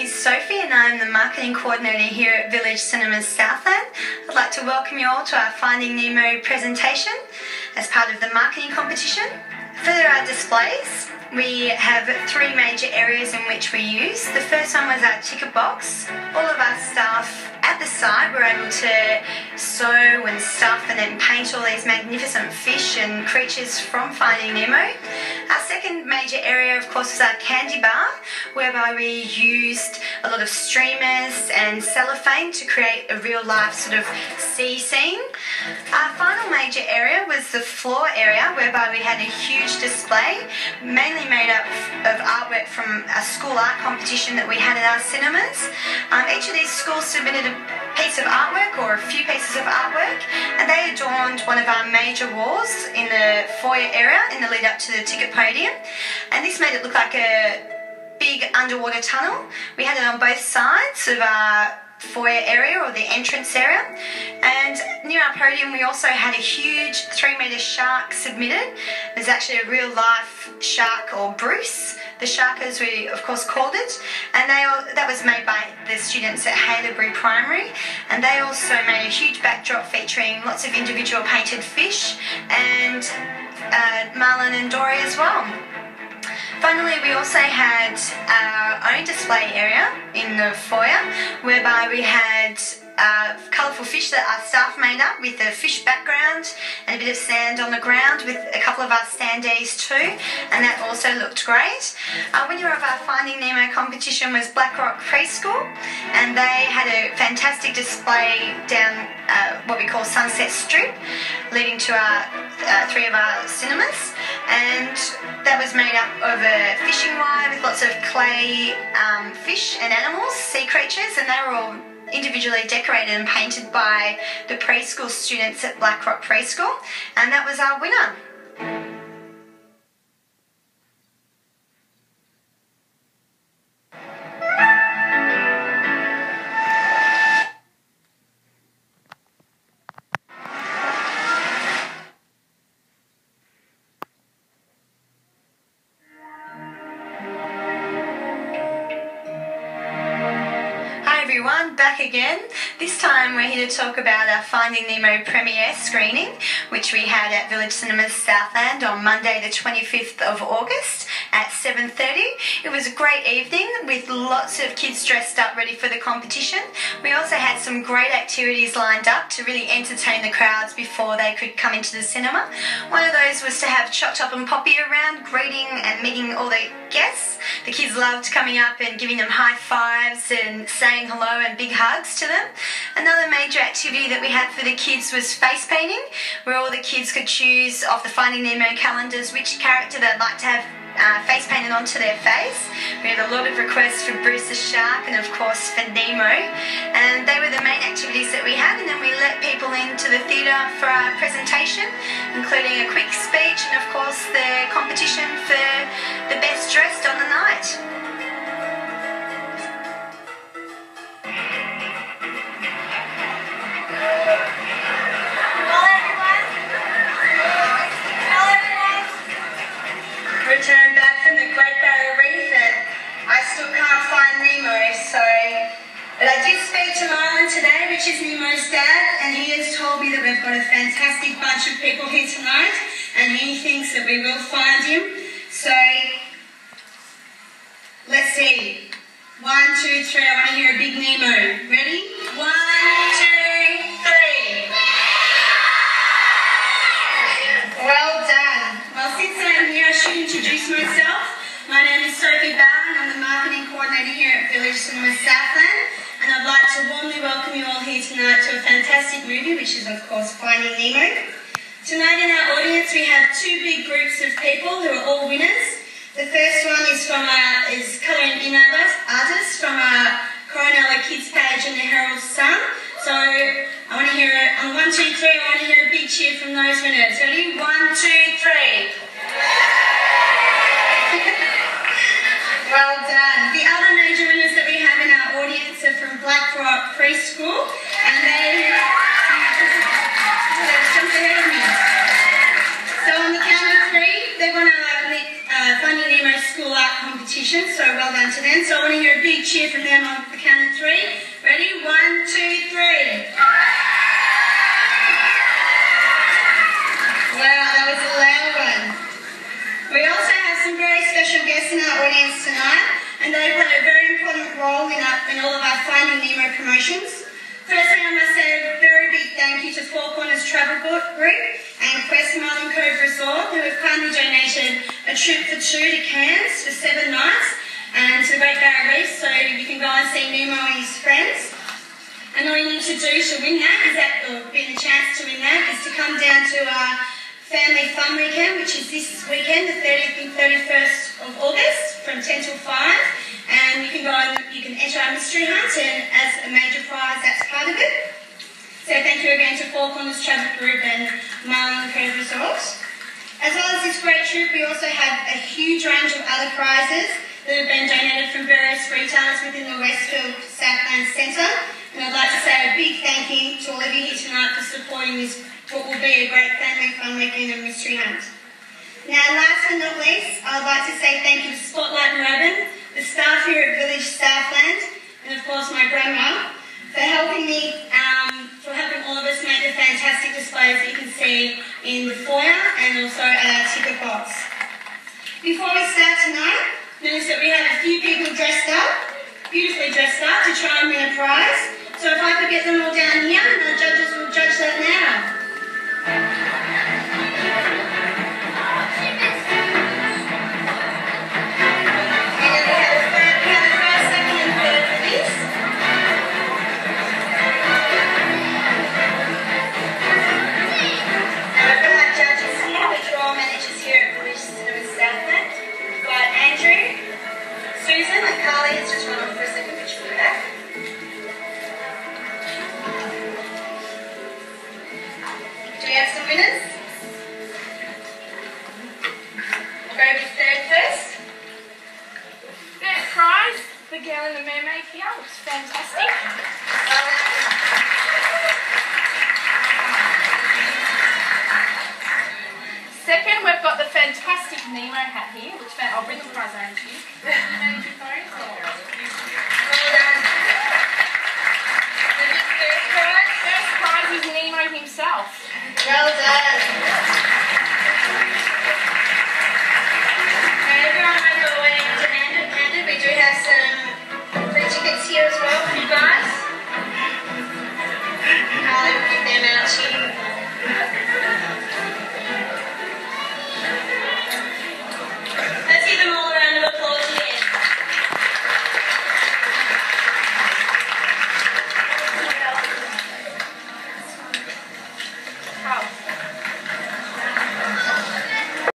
is Sophie and I'm the Marketing Coordinator here at Village Cinemas Southland. I'd like to welcome you all to our Finding Nemo presentation as part of the marketing competition. For our displays, we have three major areas in which we use. The first one was our ticket box. All of our staff at the site were able to sew and stuff and then paint all these magnificent fish and creatures from Finding Nemo. Our second major area, of course, was our candy bar, whereby we used a lot of streamers and cellophane to create a real-life sort of sea scene. Our final major area was the floor area, whereby we had a huge display, mainly made up of artwork from a school art competition that we had at our cinemas. Each of these schools submitted a piece of artwork or a few pieces of artwork, and they adorned one of our major walls in the foyer area in the lead up to the ticket podium, and this made it look like a big underwater tunnel. We had it on both sides of our foyer area or the entrance area, and near our podium we also had a huge 3-metre shark submitted. It was actually a real life shark, or Bruce the shark as we of course called it, and that was made by the students at Haileybury Primary, and they also made a huge backdrop featuring lots of individual painted fish and Marlin and Dory as well. Finally, we also had our own display area in the foyer, whereby we had colourful fish that our staff made up with a fish background and a bit of sand on the ground with a couple of our standees too, and that also looked great. Winner of our Finding Nemo competition was Blackrock Preschool, and they had a fantastic display down what we call Sunset Strip, leading to our three of our cinemas, and that was made up of a fishing wire with lots of clay fish and animals, sea creatures, and they were all individually decorated and painted by the preschool students at Blackrock Preschool, and that was our winner. Back again. This time we're here to talk about our Finding Nemo premiere screening, which we had at Village Cinemas Southland on Monday the 25th of August at 7:30. It was a great evening with lots of kids dressed up ready for the competition. We also had some great activities lined up to really entertain the crowds before they could come into the cinema. One of those was to have Chop Chop and Poppy around greeting and meeting all the guests. The kids loved coming up and giving them high fives and saying hello and big hugs to them. Another major activity that we had for the kids was face painting, where all the kids could choose off the Finding Nemo calendars which character they'd like to have face painted onto their face. We had a lot of requests for Bruce the shark and of course for Nemo, and they were the main activities that we had, and then we let people into the theatre for our presentation, including a quick speech and of course the competition for the best dressed on the night. Returned back from the Great Barrier Reef, and I still can't find Nemo, but I did speak to Marlin today, which is Nemo's dad, and he has told me that we've got a fantastic bunch of people here tonight, and he thinks that we will find him. So let's see. 1, 2, 3. I want to hear a big Nemo. Ready? 1, 2, 3. Well done. Well, since I'm here, I should introduce myself. My name is Sophie Bowen. I'm the Marketing Coordinator here at Village Cinemas Southland, and I'd like to warmly welcome you all here tonight to a fantastic movie, which is of course Finding Nemo. Tonight in our audience we have two big groups of people who are all winners. The first one is colouring in artists from our Coronella Kids page in the Herald Sun. So I want to hear on 1, 2, 3. I want to hear a big cheer from those winners. Ready? 1, 2, 3. Well done. The other major winners that we have in our audience are from Blackrock Preschool, and they've jumped ahead of me. So on the count of 3, they're going to Finding Nemo school art competition. So well done down to them. So I want to hear a big cheer from them on the count of 3. Ready? 1, 2, 3. Wow, that was a loud one. We also have some very special guests in our audience tonight, and they play a very important role in all of our Finding Nemo promotions. Firstly, I must say a very big thank you to Four Corners Travel Group and Quest Marlin Cove Resort, who have kindly donated a trip for 2 to Cairns for 7 nights and to the Great Barrier Reef, so you can go and see Nemo and his friends. And all you need to do to win that or be the chance to win that is to come down to our Family Fun Weekend, which is this weekend, the 30th and 31st of August, from 10 till 5. And you can go and you can enter our mystery hunt, and as a major prize, that's part of it. So thank you again to Four Corners Travel Group and Marlin Cove Resort. As well as this great trip, we also have a huge range of other prizes that have been donated from various retailers within the Westfield Southland Centre. And I'd like to say a big thank you to all of you here tonight for supporting this, what will be a great family fun weekend and mystery hunt. Now, last but not least, I'd like to say thank you to Spotlight and Robin, the staff here at Village Southland, and of course my grandma, for helping me, for helping all of us make the fantastic displays that you can see in the foyer and also at our ticket box. Before we start tonight, notice that we have a few people dressed up, beautifully dressed up, to try and win a prize. So if I could get them all down here, and our judges will judge that now. Susan and Carly has just run off for a second, but she'll be back. Do we have some winners? We'll go with third first. Third prize, the Girl in the Mermaid here, looks fantastic. Second, we've got the fantastic Nemo hat here, which I'll bring the prize around to you. Well done. The first prize? First prize is Nemo himself. Well done.